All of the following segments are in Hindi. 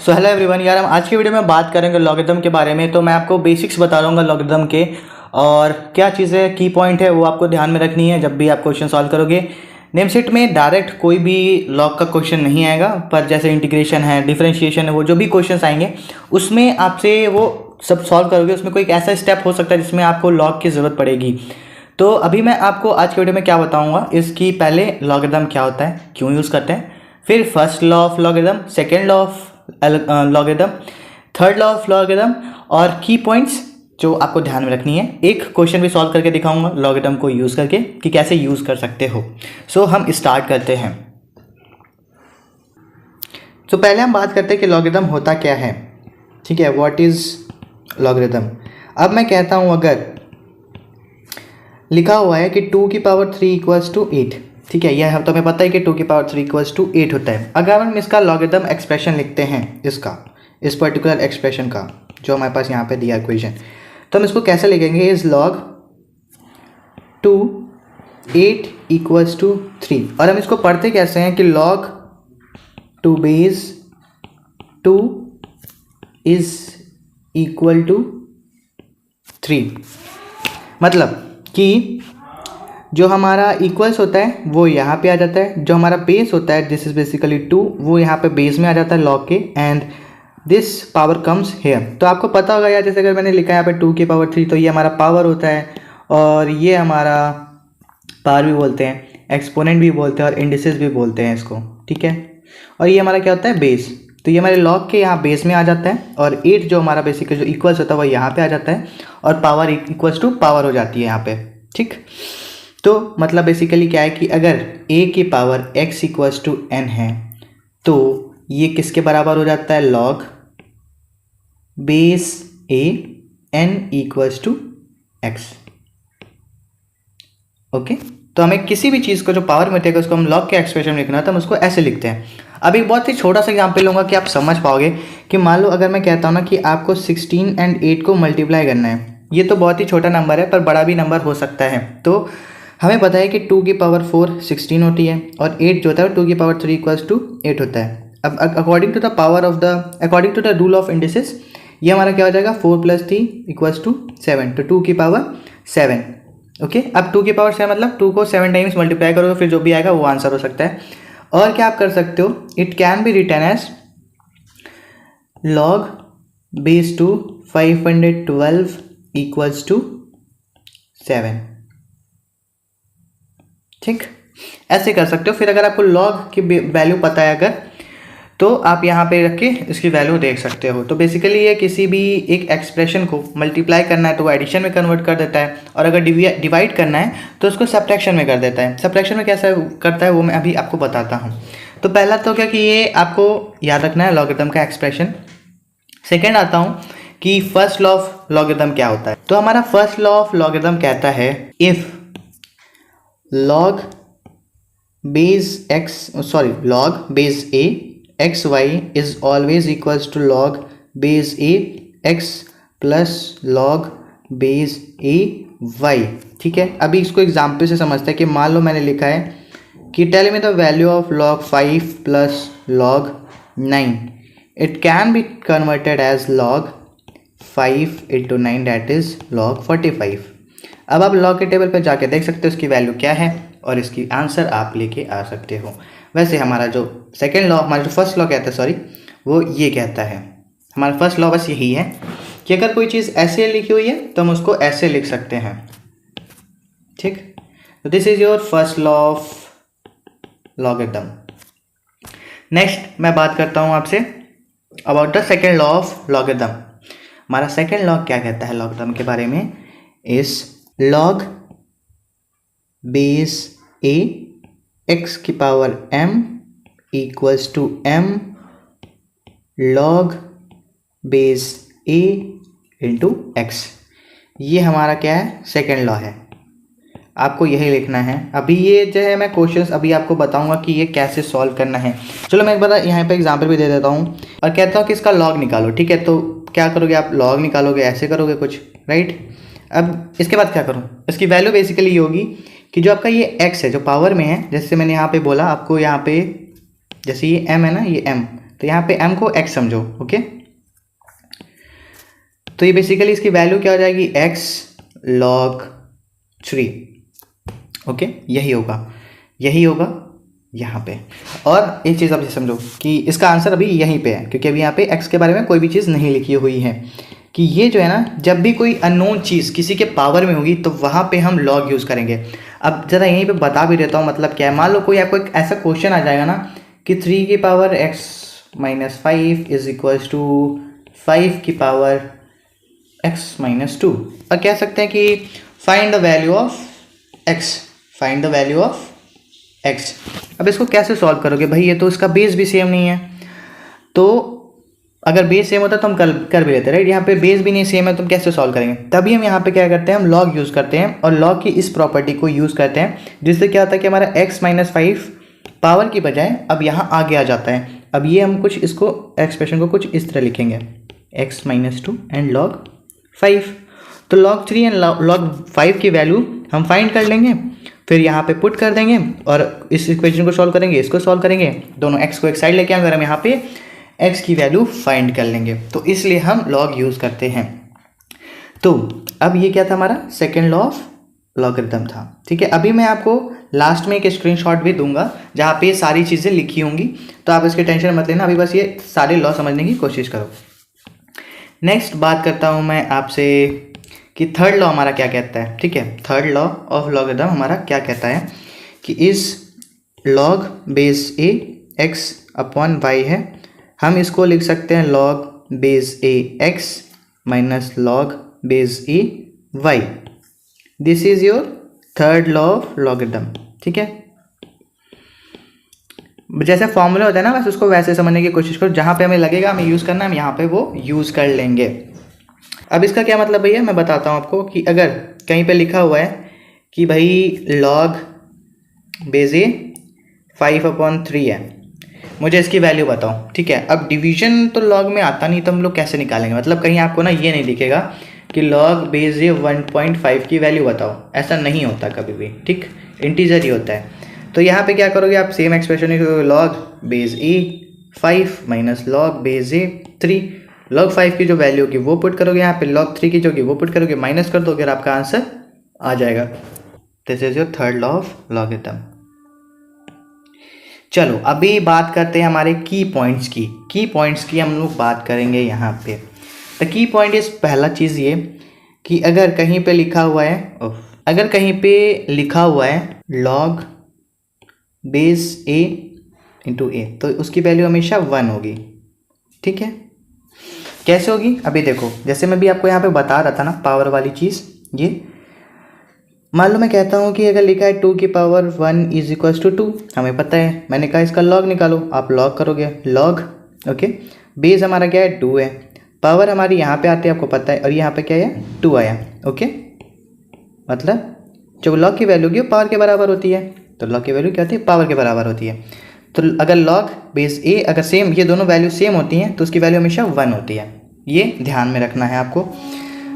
सो हेलो एवरीवन यार, हम आज की वीडियो में बात करेंगे लॉगरिथम के बारे में। तो मैं आपको बेसिक्स बता दूंगा लॉगरिथम के, और क्या चीज़ें की पॉइंट है वो आपको ध्यान में रखनी है जब भी आप क्वेश्चन सॉल्व करोगे। नेम सेट में डायरेक्ट कोई भी लॉग का क्वेश्चन नहीं आएगा, पर जैसे इंटीग्रेशन है, डिफरेंशिएशन है, वो जो भी क्वेश्चन आएंगे उसमें आपसे वो सब सॉल्व करोगे। उसमें कोई एक ऐसा स्टेप हो सकता है जिसमें आपको लॉग की ज़रूरत पड़ेगी। तो अभी मैं आपको आज की वीडियो में क्या बताऊँगा, इसकी पहले लॉगरिथम क्या होता है, क्यों यूज़ करते हैं, फिर first law of logarithm, second law of logarithm, third law of logarithm, और की पॉइंट्स जो आपको ध्यान में रखनी है। एक क्वेश्चन भी सॉल्व करके दिखाऊंगा लॉगरिथम को यूज़ करके कि कैसे यूज़ कर सकते हो। सो हम स्टार्ट करते हैं। तो पहले हम बात करते हैं कि लॉगरिथम होता क्या है। ठीक है, व्हाट इज़ लॉगरिथम। अब मैं कहता हूँ, अगर लिखा हुआ है कि 2 की पावर 3 इक्वल्स टू 8, ठीक है, यह तो हमें पता है कि 2 की पावर 3 इक्वल्स टू 8 होता है। अगर हम इसका लॉगरिथम एक्सप्रेशन लिखते हैं, इस पर्टिकुलर एक्सप्रेशन का जो हमारे पास यहाँ पे दिया इक्वेशन, तो हम इसको कैसे लिखेंगे, इज लॉग 2 8 इक्वल्स टू 3। और हम इसको पढ़ते कैसे हैं कि log 2 base 2 is equal to 3। मतलब कि जो हमारा इक्वल्स होता है वो यहाँ पे आ जाता है, जो हमारा बेस होता है दिस इज बेसिकली 2, वो यहाँ पे बेस में आ जाता है लॉग के, and this power comes here. तो आपको पता होगा यार, जैसे अगर मैंने लिखा है यहाँ पे 2 की पावर 3, तो ये हमारा पावर होता है, और ये हमारा पावर भी बोलते हैं, एक्सपोनेंट भी बोलते हैं, और इंडिसेस भी बोलते हैं इसको। ठीक है, और ये हमारा क्या होता है, बेस। तो ये हमारे लॉग के यहाँ बेस में आ जाता है, और 8 जो हमारा बेसिकली जो इक्वल्स होता है वो यहाँ पे आ जाता है, और पावर इक्वल्स टू पावर हो जाती है यहाँ पे। ठीक, तो मतलब बेसिकली क्या है कि अगर a की power x equals to n है, तो ये किसके बराबर हो जाता है, log base a n equals to x। Okay, तो हमें किसी भी चीज़ को जो पावर में देगा उसको हम लॉग के एक्सप्रेशन में लिखना है, तो हम उसको ऐसे लिखते हैं। अब एक बहुत ही छोटा सा एग्जाम्पल लूँगा कि आप समझ पाओगे। कि मान लो अगर मैं कहता हूँ ना कि आपको 16 एंड 8 को मल्टीप्लाई करना है, ये तो बहुत ही छोटा नंबर है पर बड़ा भी नंबर हो सकता है। तो हमें पता है कि 2 की पावर 4 16 होती है, और 8 जो होता है 2 की पावर 3 इक्वल्स टू 8 होता है। अब according to the rule of indices, ये हमारा क्या हो जाएगा, 4 + 3 इक्वल्स टू 7, तो 2 की पावर 7। ओके, अब 2 की पावर 7 मतलब 2 को 7 टाइम्स मल्टीप्लाई करोगे, फिर जो भी आएगा वो आंसर हो सकता है। और क्या आप कर सकते हो, it can be written as log base 2 512 equals to 7। ठीक, ऐसे कर सकते हो। फिर अगर आपको लॉग की वैल्यू पता है अगर, तो आप यहाँ पे रख के इसकी वैल्यू देख सकते हो। तो बेसिकली ये किसी भी एक एक्सप्रेशन को मल्टीप्लाई करना है तो वो एडिशन में कन्वर्ट कर देता है, और अगर डिवाइड करना है तो उसको सब्ट्रैक्शन में कर देता है। सब्ट्रैक्शन में कैसे करता है वो मैं अभी आपको बताता हूँ। तो पहला तो क्या कि ये आपको याद रखना है लॉगरिथम का एक्सप्रेशन। सेकेंड आता हूँ कि फर्स्ट लॉ ऑफ लॉगरिथम क्या होता है। तो हमारा फर्स्ट लॉ ऑफ लॉगरिथम कहता है, if log base a x y is always equals to log base a x plus log base a y। ठीक है, अभी इसको एग्जाम्पल से समझते हैं कि मान लो मैंने लिखा है कि tell me the value of log 5 plus log 9, it can be converted as log 5 into 9, that is log 45। अब आप लॉग के टेबल पर जाके देख सकते हो इसकी वैल्यू क्या है, और इसकी आंसर आप लेके आ सकते हो। वैसे हमारा जो सेकेंड लॉ, हमारा जो फर्स्ट लॉ कहता है, सॉरी, वो ये कहता है, हमारा फर्स्ट लॉ बस यही है कि अगर कोई चीज़ ऐसे लिखी हुई है तो हम उसको ऐसे लिख सकते हैं। ठीक, तो this is your first law of logarithm. Next मैं बात करता हूँ आपसे about the second law of logarithm. हमारा सेकेंड लॉ क्या कहता है लॉगरिथम के बारे में, इस log बेस a x की power m equals to m log base a into x। ये हमारा क्या है, सेकेंड लॉ है। आपको यही लिखना है। अभी ये जो है मैं क्वेश्चंस अभी आपको बताऊंगा कि ये कैसे सॉल्व करना है। चलो मैं एक बार यहाँ पे एग्जांपल भी दे देता हूँ, और कहता हूँ कि इसका लॉग निकालो। ठीक है, तो क्या करोगे आप, लॉग निकालोगे, ऐसे करोगे कुछ, राइट। अब इसके बाद क्या करूँ, इसकी वैल्यू बेसिकली ये होगी कि जो आपका ये x है जो पावर में है, जैसे मैंने यहाँ पे बोला आपको, यहाँ पे जैसे ये m है ना, ये m, तो यहाँ पे m को x समझो, ओके। तो ये बेसिकली इसकी वैल्यू क्या हो जाएगी, x log 3, ओके। यही होगा यहाँ पे। और एक चीज़ आप समझो कि इसका आंसर अभी यहीं पे है, क्योंकि अभी यहाँ पे x के बारे में कोई भी चीज़ नहीं लिखी हुई है। कि ये जो है ना, जब भी कोई अननोन चीज़ किसी के पावर में होगी तो वहाँ पे हम लॉग यूज़ करेंगे। अब ज़रा यहीं पे बता भी देता हूँ, मतलब क्या है। मान लो कोई आपको एक ऐसा क्वेश्चन आ जाएगा ना कि 3 की power x minus 5 is equals to 5 की पावर x माइनस 2, और कह सकते हैं कि find the value of x। अब इसको कैसे सॉल्व करोगे भाई, ये तो इसका बेस भी सेम नहीं है। तो अगर बेस सेम होता तो हम कर भी लेते, राइट। यहाँ पे बेस भी नहीं सेम है तो हम कैसे सॉल्व करेंगे। तभी हम यहाँ पे क्या करते हैं, हम लॉग यूज़ करते हैं, और लॉग की इस प्रॉपर्टी को यूज़ करते हैं, जिससे क्या होता है कि हमारा x माइनस 5 पावर की बजाय अब यहाँ आगे आ जाता है। अब ये हम कुछ इसको एक्सप्रेशन को कुछ इस तरह लिखेंगे, x माइनस 2 एंड लॉग 5। तो लॉग 3 एंड लॉग 5 की वैल्यू हम फाइंड कर लेंगे, फिर यहाँ पे पुट कर देंगे और इस इक्वेशन को सॉल्व करेंगे, इसको सॉल्व करेंगे, दोनों x को एक साइड लेके आएंगे और हम यहाँ पे x की वैल्यू फाइंड कर लेंगे। तो इसलिए हम लॉग यूज़ करते हैं। तो अब ये क्या था, हमारा सेकेंड लॉ ऑफ लॉगरिथम था, ठीक है। अभी मैं आपको लास्ट में एक स्क्रीनशॉट भी दूंगा जहाँ पे ये सारी चीज़ें लिखी होंगी, तो आप इसकी टेंशन मत लेना, अभी बस ये सारे लॉ समझने की कोशिश करो। नेक्स्ट बात करता हूँ मैं आपसे कि थर्ड लॉ हमारा क्या कहता है, ठीक है। थर्ड लॉ ऑफ लॉगरिथम हमारा क्या कहता है कि इस log base a x upon y है, हम इसको लिख सकते हैं log base a x minus log base a y. This is your third law of logarithm, ठीक है। जैसे फॉर्मूला होता है ना, बस उसको वैसे समझने की कोशिश करो, जहाँ पे हमें लगेगा हमें यूज़ करना है हम यहाँ पे वो यूज़ कर लेंगे। अब इसका क्या मतलब भैया, मैं बताता हूँ आपको कि अगर कहीं पे लिखा हुआ है कि भाई लॉग बेस ए 5/3 है, मुझे इसकी वैल्यू बताओ, ठीक है। अब डिवीजन तो लॉग में आता नहीं, तो हम लोग कैसे निकालेंगे, मतलब कहीं आपको ना ये नहीं दिखेगा कि लॉग बेस ए 1.5 की वैल्यू बताओ, ऐसा नहीं होता कभी भी, ठीक, इंटीजर ही होता है। तो यहाँ पे क्या करोगे आप, सेम एक्सप्रेशन लॉग बेस ए 5 माइनस लॉग बेस ए 3, लॉग 5 की जो वैल्यू होगी वो पुट करोगे, यहाँ पे लॉग 3 की जो होगी वो पुट करोगे, माइनस कर दोगे और आपका आंसर आ जाएगा। This is your third law of logarithm. चलो अभी बात करते हैं हमारे की पॉइंट्स की हम लोग बात करेंगे यहाँ पे। द की पॉइंट इज, पहला चीज़ ये कि अगर कहीं पे लिखा हुआ है लॉग बेस ए इंटू ए, तो उसकी वैल्यू हमेशा 1 होगी, ठीक है। कैसे होगी, अभी देखो, जैसे मैं भी आपको यहाँ पे बता रहा था ना पावर वाली चीज़, ये मान लो मैं कहता हूँ कि अगर लिखा है 2 की पावर 1 इज इक्वल टू 2, हमें पता है, मैंने कहा इसका लॉग निकालो, आप लॉग करोगे लॉग, ओके। बेस हमारा क्या है 2 है, पावर हमारी यहाँ पे आती है आपको पता है, और यहाँ पे क्या है 2 आया, ओके। मतलब जब लॉग की वैल्यू की पावर के बराबर होती है, तो लॉग की वैल्यू क्या होती है, पावर के बराबर होती है। तो अगर लॉग बेस ए अगर सेम, ये दोनों वैल्यू सेम होती हैं तो उसकी वैल्यू हमेशा 1 होती है, ये ध्यान में रखना है आपको।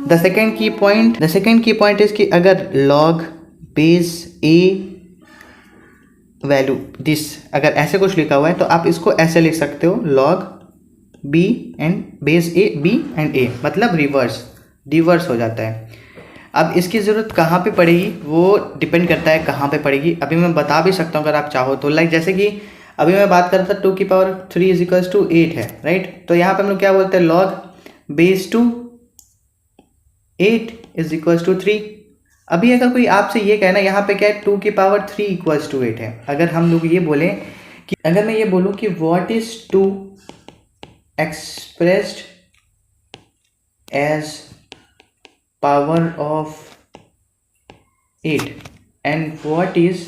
द सेकेंड की पॉइंट इज कि अगर log base A value this, अगर ऐसे कुछ लिखा हुआ है तो आप इसको ऐसे लिख सकते हो, log B and base A B and A, मतलब रिवर्स हो जाता है। अब इसकी ज़रूरत कहाँ पे पड़ेगी वो डिपेंड करता है कहाँ पे पड़ेगी, अभी मैं बता भी सकता हूँ अगर आप चाहो तो। लाइक जैसे कि अभी मैं बात कर रहा था 2 की पावर 3 इज इक्वल्स टू 8 है, राइट। तो यहाँ पे हम लोग क्या बोलते हैं, log base 2 8 is equals to 3। अभी अगर कोई आपसे ये कहना, यहाँ पे क्या है 2 की पावर 3 इक्वल्स टू 8 है, अगर हम लोग ये बोलें कि, अगर मैं ये बोलूँ कि what is 2 expressed as power of 8 and what is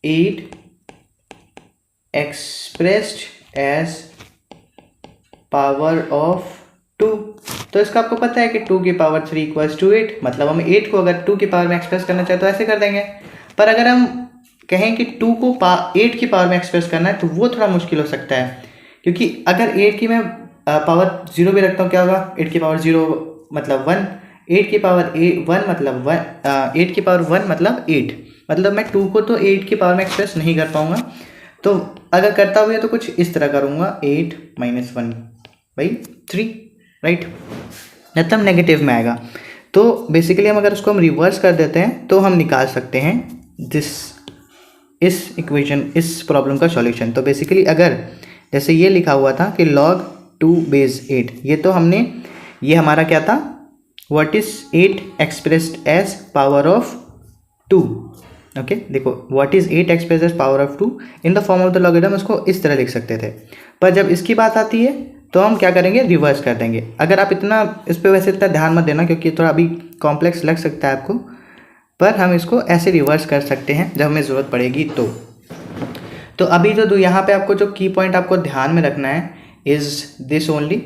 8 expressed as power of 2, तो इसका आपको पता है कि 2 की पावर 3 इक्वल्स टू 8, मतलब हम 8 को अगर 2 की पावर में एक्सप्रेस करना चाहे तो ऐसे कर देंगे। पर अगर हम कहें कि 2 को 8 की पावर में एक्सप्रेस करना है तो वो थोड़ा मुश्किल हो सकता है, क्योंकि अगर 8 की मैं पावर 0 भी रखता हूँ क्या होगा, 8 की पावर 0 मतलब 1, 8 की पावर 1 मतलब 8 की पावर 1 मतलब 8, मतलब मैं 2 को तो 8 की पावर में एक्सप्रेस नहीं कर पाऊंगा। तो अगर करता हुआ तो कुछ इस तरह करूँगा 8 - 1/3, राइट, मतलब नेगेटिव में आएगा। तो बेसिकली हम अगर उसको हम रिवर्स कर देते हैं तो हम निकाल सकते हैं इस इक्वेशन, इस प्रॉब्लम का सॉल्यूशन। तो बेसिकली अगर जैसे ये लिखा हुआ था कि log 2/8, ये तो हमने, ये हमारा क्या था, what is 8 expressed as power of 2। Okay, देखो what is 8 expressed as power of 2 in the form of the logarithm, इसको इस तरह लिख सकते थे। पर जब इसकी बात आती है तो हम क्या करेंगे, रिवर्स कर देंगे। अगर आप इतना इस पर वैसे इतना ध्यान मत देना क्योंकि थोड़ा अभी कॉम्प्लेक्स लग सकता है आपको, पर हम इसको ऐसे रिवर्स कर सकते हैं जब हमें ज़रूरत पड़ेगी तो अभी तो यहाँ पे आपको जो की पॉइंट आपको ध्यान में रखना है इज़ दिस ओनली,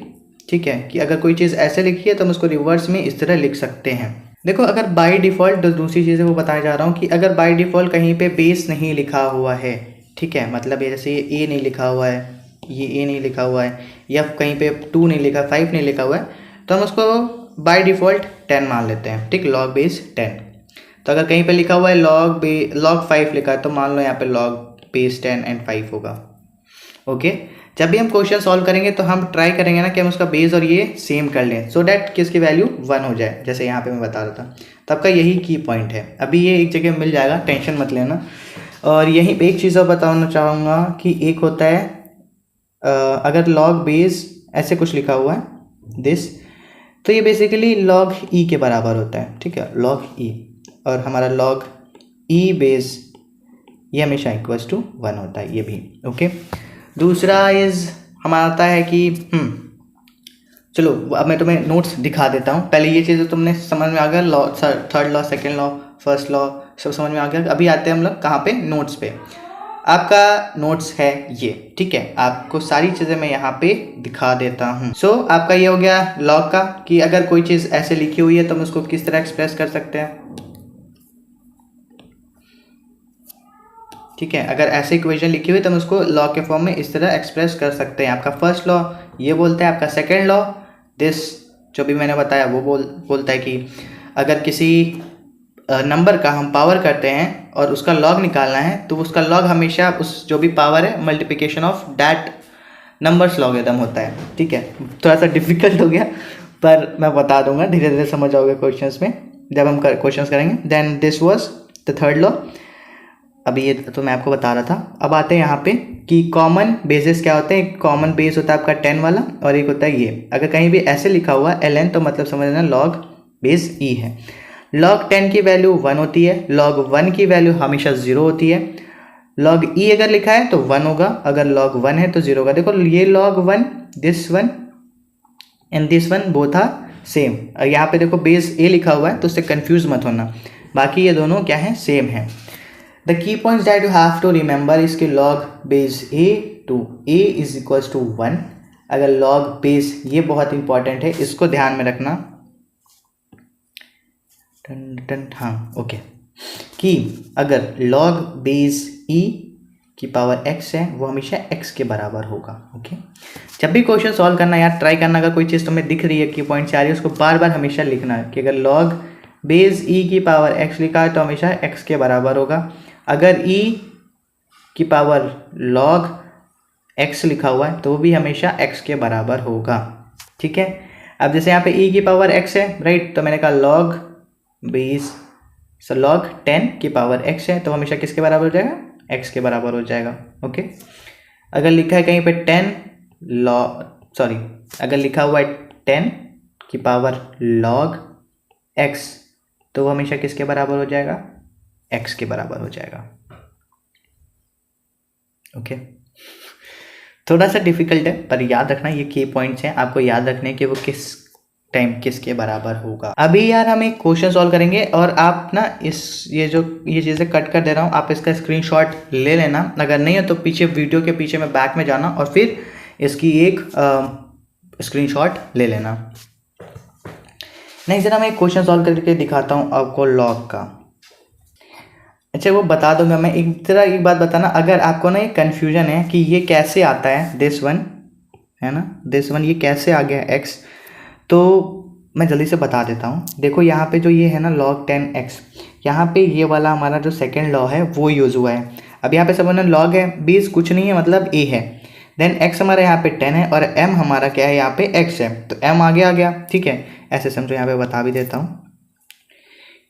ठीक है, कि अगर कोई चीज़ ऐसे लिखी है तो हम उसको रिवर्स में इस तरह लिख सकते हैं। देखो अगर बाय डिफ़ॉल्ट, जो दूसरी चीज़ है वो बताया जा रहा हूँ कि अगर बाय डिफ़ॉल्ट कहीं पे बेस नहीं लिखा हुआ है, ठीक है, मतलब ये जैसे ये ए नहीं लिखा हुआ है, ये ए नहीं लिखा हुआ है, या कहीं पे 2 नहीं लिखा, 5 नहीं लिखा हुआ है, तो हम उसको बाय डिफ़ॉल्ट 10 मान लेते हैं, ठीक, log बेस 10। तो अगर कहीं पे लिखा हुआ है log 5 लिखा है तो मान लो यहाँ पे log बेस 10 एंड 5 होगा। ओके, जब भी हम क्वेश्चन सॉल्व करेंगे तो हम ट्राई करेंगे ना कि हम उसका बेस और ये सेम कर लें सो डैट कि इसकी वैल्यू 1 हो जाए, जैसे यहाँ पे मैं बता रहा था। तो आपका यही की पॉइंट है। अभी ये एक जगह मिल जाएगा, टेंशन मत लेना। और यहीं पे एक चीज़ और बताना चाहूँगा कि एक होता है अगर log बेस ऐसे कुछ लिखा हुआ है दिस, तो ये बेसिकली log e के बराबर होता है, ठीक है, log e, और हमारा log e बेस ये हमेशा इक्वल्स टू 1 होता है, ये भी। ओके, दूसरा इज़ हमारा आता है कि चलो अब मैं तुम्हें नोट्स दिखा देता हूँ। पहले ये चीज़ें तुमने समझ में आ गया, law, third law, second law, first law सब समझ में आ गया। अभी आते हैं हम लोग कहाँ पे, नोट्स पे। आपका नोट्स है ये, ठीक है, आपको सारी चीज़ें मैं यहाँ पे दिखा देता हूँ। सो आपका ये हो गया लॉग का कि अगर कोई चीज़ ऐसे लिखी हुई है तो हम उसको किस तरह एक्सप्रेस कर सकते हैं, ठीक है, अगर ऐसे इक्वेशन लिखी हुई तो हम उसको लॉ के फॉर्म में इस तरह एक्सप्रेस कर सकते हैं। आपका फर्स्ट लॉ ये बोलता है, आपका सेकेंड लॉ दिस जो भी मैंने बताया वो बोलता है कि अगर किसी नंबर का हम पावर करते हैं और उसका लॉग निकालना है तो उसका लॉग हमेशा उस जो भी पावर है multiplication of that numbers logarithm होता है, ठीक है। थोड़ा सा डिफिकल्ट हो गया पर मैं बता दूंगा, धीरे धीरे समझ आओगे क्वेश्चंस में जब हम क्वेश्चंस करेंगे। Then this was the third law, अभी ये तो मैं आपको बता रहा था। अब आते हैं यहाँ पे कि कॉमन बेसिस क्या होते हैं। कॉमन बेस होता है आपका 10 वाला और एक होता है ये। अगर कहीं भी ऐसे लिखा हुआ ln तो मतलब समझना log बेस e है। log 10 की वैल्यू 1 होती है, log 1 की वैल्यू हमेशा 0 होती है। log e अगर लिखा है तो 1 होगा, अगर log 1 है तो 0 होगा। देखो ये log 1, this 1 and this 1 both are same. यहाँ पे देखो बेस a लिखा हुआ है तो उससे कंफ्यूज मत होना, बाकी ये दोनों क्या है, सेम है। The key points that you have to remember is कि log base a to a is equals to 1। अगर log base, ये बहुत इंपॉर्टेंट है, इसको ध्यान में रखना। हाँ ओके, कि अगर log base e की पावर x है वो हमेशा x के बराबर होगा। ओके, जब भी क्वेश्चन सॉल्व करना यार ट्राई करना, अगर कोई चीज़ तुम्हें दिख रही है की पॉइंट से आ रही है उसको बार बार हमेशा लिखना है कि अगर log बेस e की पावर x लिखा है तो हमेशा x के बराबर होगा। अगर e की पावर log x लिखा हुआ है तो वो भी हमेशा x के बराबर होगा, ठीक है। अब जैसे यहाँ पे e की पावर x है, राइट, तो मैंने कहा log बेस log 10 की पावर x है तो हमेशा किसके बराबर हो जाएगा, x के बराबर हो जाएगा। ओके, अगर लिखा है कहीं पे 10 अगर लिखा हुआ है 10 की पावर log x तो वो हमेशा किसके बराबर हो जाएगा, x के बराबर हो जाएगा। ओके, थोड़ा सा डिफिकल्ट है पर याद रखना ये की पॉइंट्स हैं, आपको याद रखने कि वो किस टाइम किसके बराबर होगा। अभी यार हम एक क्वेश्चन सॉल्व करेंगे और आप ना ये चीज़ें कट कर दे रहा हूँ, आप इसका स्क्रीनशॉट ले लेना। अगर नहीं है तो पीछे वीडियो के पीछे में बैक में जाना और फिर इसकी एक स्क्रीनशॉट ले लेना। नहीं, जरा मैं एक क्वेश्चन सॉल्व करके दिखाता हूँ आपको लॉग का। अच्छा वो बता दूंगा मैं, एक बात बताना, अगर आपको ना ये कन्फ्यूजन है कि ये कैसे आता है, दिस वन है ना, दिस वन ये कैसे आ गया x, तो मैं जल्दी से बता देता हूँ। देखो यहाँ पे जो ये है ना log 10x, यहाँ पे ये वाला हमारा जो सेकेंड लॉ है वो यूज़ हुआ है। अब यहाँ पे समझना लॉग है, बेस कुछ नहीं है मतलब a है, देन x हमारा यहाँ पे 10 है और m हमारा क्या है यहाँ पे x है, तो m आगे आ गया। ठीक है, ऐसे समझो, यहाँ पे बता भी देता हूँ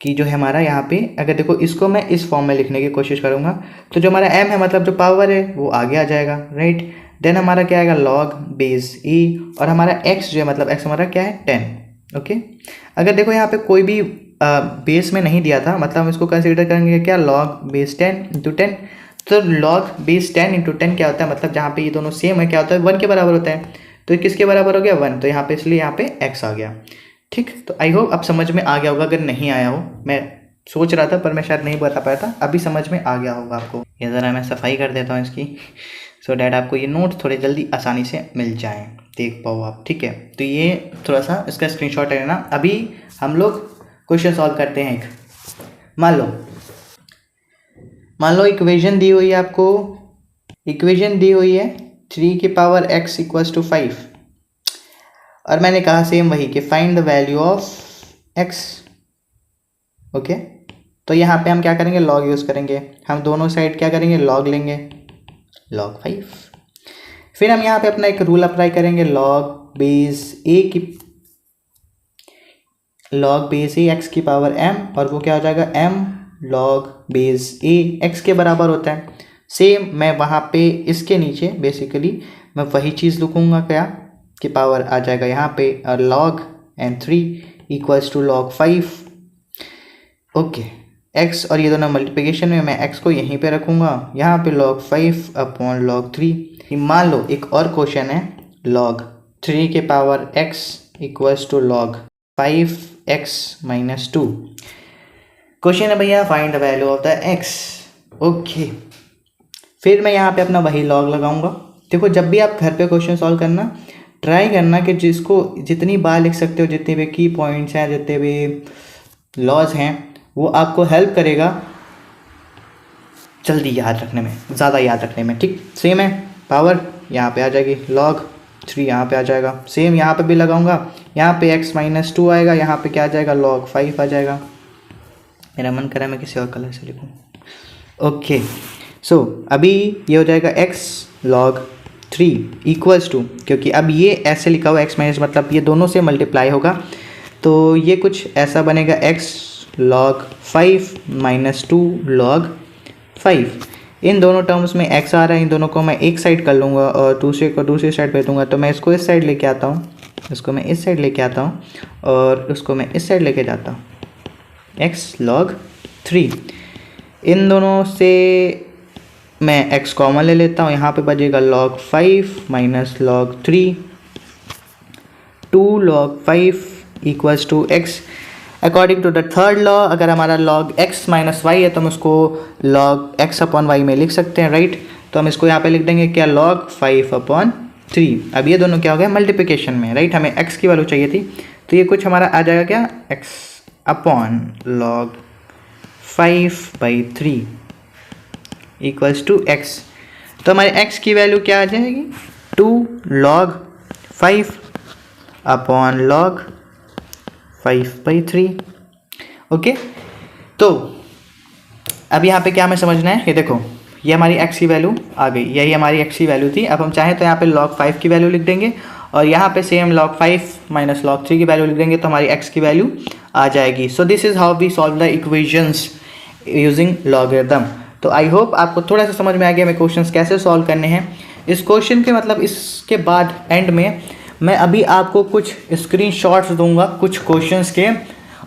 कि जो है हमारा यहाँ पे अगर देखो इसको मैं इस फॉर्म में लिखने की कोशिश करूँगा तो जो हमारा m है मतलब जो पावर है वो आगे आ जाएगा, राइट। देन हमारा क्या आएगा लॉग बेस a और हमारा x जो है मतलब x हमारा क्या है 10। ओके, अगर देखो यहाँ पे कोई भी बेस में नहीं दिया था मतलब हम इसको कंसीडर करेंगे क्या लॉग बेस 10 इंटू 10, तो लॉग बेस 10 इंटू 10 क्या होता है मतलब जहाँ पे ये दोनों सेम है क्या होता है 1 के बराबर होता है, तो किसके बराबर हो गया 1, तो यहाँ पे इसलिए यहाँ पे x आ गया। ठीक, तो आई होप अब समझ में आ गया होगा, अगर नहीं आया हो, मैं सोच रहा था पर मैं शायद नहीं बता पाया था, अभी समझ में आ गया होगा आपको। ये ज़रा मैं सफाई कर देता हूँ इसकी, सो डैट आपको ये नोट थोड़े जल्दी आसानी से मिल जाएँ, देख पाओ आप। ठीक है, तो ये थोड़ा सा इसका स्क्रीनशॉट है ना। अभी हम लोग क्वेश्चन सॉल्व करते हैं। एक मान लो इक्वेशन दी हुई है आपको, इक्वेशन दी हुई है 3 की पावर x इक्वल्स टू 5 और मैंने कहा सेम वही कि find the value of x। Okay, तो यहाँ पे हम क्या करेंगे लॉग यूज़ करेंगे, हम दोनों साइड क्या करेंगे लॉग लेंगे, लॉग 5। फिर हम यहाँ पे अपना एक रूल अप्लाई करेंगे लॉग बेस a की, लॉग बेस a x की पावर m और वो क्या हो जाएगा m log base a x के बराबर होता है। सेम मैं वहाँ पे इसके नीचे बेसिकली मैं वही चीज़ लिखूँगा क्या कि पावर आ जाएगा यहाँ पे log and 3 equals to log 5। Okay, x और ये दोनों मल्टीप्लिकेशन में मैं x को यहीं पे रखूँगा, यहाँ पे log 5 अपॉन log 3। मान लो एक और क्वेश्चन है log 3 के power x equals to log 5x minus 2। Question है भैया find the value of the x। Okay, फिर मैं यहाँ पे अपना वही log लगाऊंगा। देखो जब भी आप घर पे क्वेश्चन सॉल्व करना ट्राई करना कि जिसको जितनी बार लिख सकते हो, जितने भी की पॉइंट्स हैं, जितने भी लॉज हैं, वो आपको हेल्प करेगा जल्दी याद रखने में, ज़्यादा याद रखने में। ठीक, सेम है पावर यहाँ पे आ जाएगी, log 3 यहाँ पे आ जाएगा, सेम यहाँ पे भी लगाऊंगा, यहाँ पे x माइनस 2 आएगा, यहाँ पे क्या आ जाएगा log 5 आ जाएगा। मेरा मन करा मैं किसी और कलर से लिखूँ। ओके, सो अभी ये हो जाएगा x log 3 इक्वल्स टू, क्योंकि अब ये ऐसे लिखा हुआ x माइनस मतलब ये दोनों से मल्टीप्लाई होगा, तो ये कुछ ऐसा बनेगा x log 5 माइनस 2 log 5। इन दोनों टर्म्स में x आ रहा है, इन दोनों को मैं एक साइड कर लूँगा और दूसरे को दूसरी साइड पे दूँगा, तो मैं इसको इस साइड लेके आता हूँ, इसको मैं इस साइड लेके आता हूँ और उसको मैं इस साइड लेके जाता हूँ, x log 3। इन दोनों से मैं x कॉमन ले लेता हूँ, यहाँ पे बचेगा log 5 minus log 3, 2 log 5 equals to x। According to the third law अगर हमारा log x माइनस वाई है तो हम उसको log x अपॉन वाई में लिख सकते हैं, राइट। तो हम इसको यहाँ पे लिख देंगे क्या log 5 अपॉन 3। अब ये दोनों क्या हो गया मल्टीप्लिकेशन में, राइट। हमें x की वैल्यू चाहिए थी, तो ये कुछ हमारा आ जाएगा क्या x upon log 5/3 equals to x। तो हमारे x की वैल्यू क्या आ जाएगी 2 log 5 अपॉन log 5/3। ओके, तो अब यहाँ पे क्या हमें समझना है, ये देखो ये हमारी x की वैल्यू आ गई, यही हमारी x की वैल्यू थी। अब हम चाहें तो यहाँ पे log 5 की वैल्यू लिख देंगे और यहाँ पे सेम log 5 माइनस log 3 की वैल्यू लिख देंगे, तो हमारी x की वैल्यू आ जाएगी। So this is how we solve the equations using logarithm. तो आई होप आपको थोड़ा सा समझ में आ गया हमें क्वेश्चंस कैसे सॉल्व करने हैं। इस क्वेश्चन के मतलब इसके बाद एंड में मैं अभी आपको कुछ स्क्रीनशॉट्स दूंगा कुछ क्वेश्चंस के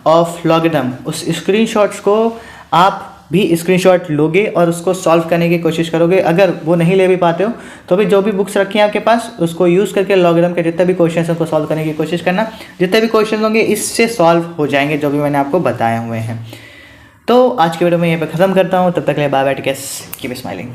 ऑफ लॉगरिथम। उस स्क्रीनशॉट्स को आप भी स्क्रीनशॉट लोगे और उसको सॉल्व करने की कोशिश करोगे। अगर वो नहीं ले भी पाते हो तो भी जो भी बुक्स रखी हैं आपके पास उसको यूज़ करके लॉगरिथम के जितने भी क्वेश्चन हैं उसको सॉल्व करने की कोशिश करना। जितने भी क्वेश्चन होंगे इससे सॉल्व हो जाएंगे जो भी मैंने आपको बताए हुए हैं। तो आज की वीडियो में यहीं पे ख़त्म करता हूँ, तब तक के लिए bye bye, take care, keep smiling.